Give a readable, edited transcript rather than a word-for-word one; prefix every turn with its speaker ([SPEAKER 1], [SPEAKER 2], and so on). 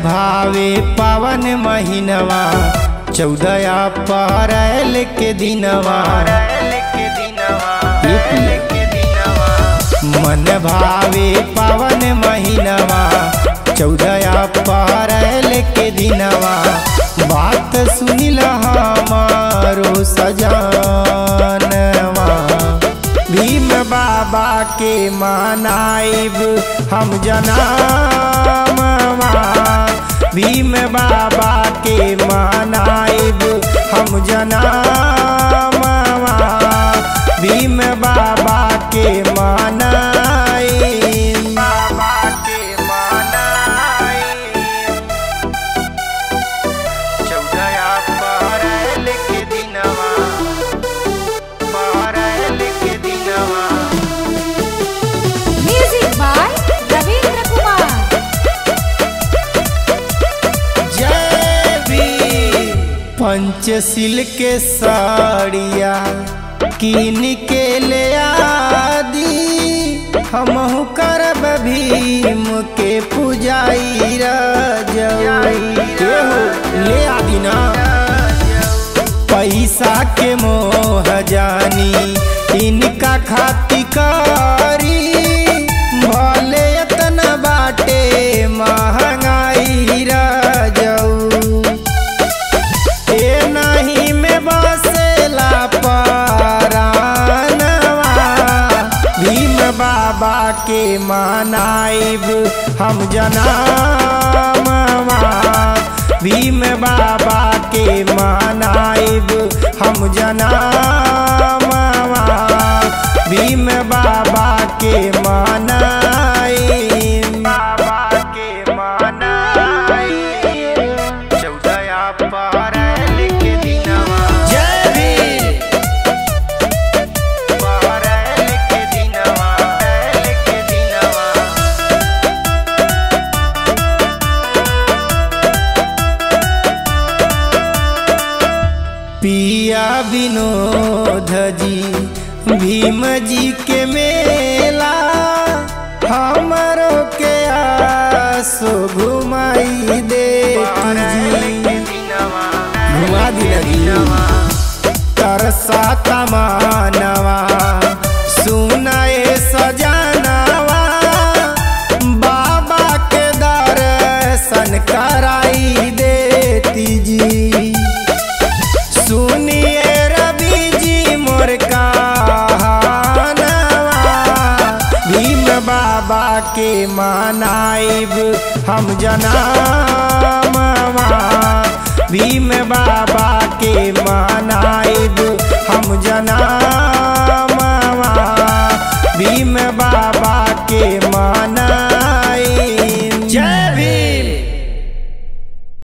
[SPEAKER 1] भावे पावन महीनवा 14 अप्रैल के दिनवा। मन भावे पावन महीनवा 14 अप्रैल के दिनवा। बात सुनिल हमारो सजनवा। भीम बाबा के मनाइब हम जनमवा। भीम बाबा के मनाइब हम जनमवा। भीम बाबा के मनाइब। बाबा के मनाइब 14 अप्रैल के दिनवा। अप्रैल के दिनवा।
[SPEAKER 2] Music by Ravindra Kumar.
[SPEAKER 1] जय भीम। पंचशील के साड़िया कीन के ले आदि। हमहु करब भीम के पुजाई ले आदि ना। पैसा के मोह जानी इनका खाती कारी। भले इतना बाटे महंगाई रजऊ। ए नहीं में बसेला परानवा। भीम बाबा के मनाइब हम जनमवा। भीम बाबा के मनाइब हम जनमवा। भीम बाबा के मनाइब। बाबा के मनाइब 14 अप्रैल के दिनवा। जय भीम। अप्रैल के दिनवा। अप्रैल के दिनवा। पिया विनोद जी भीम जी के मेला। हमरो के आसो घुमाई दे घुमा दी। तरसा तमानवा सुनाए सजनवा। बाबा के दर्शन कराई देती जी। सुनिए रवि जी मोर कहानवा। भीम बाबा के मनाइब हम जनमवा। भीम बाबा के मनाइब हम जनमवा।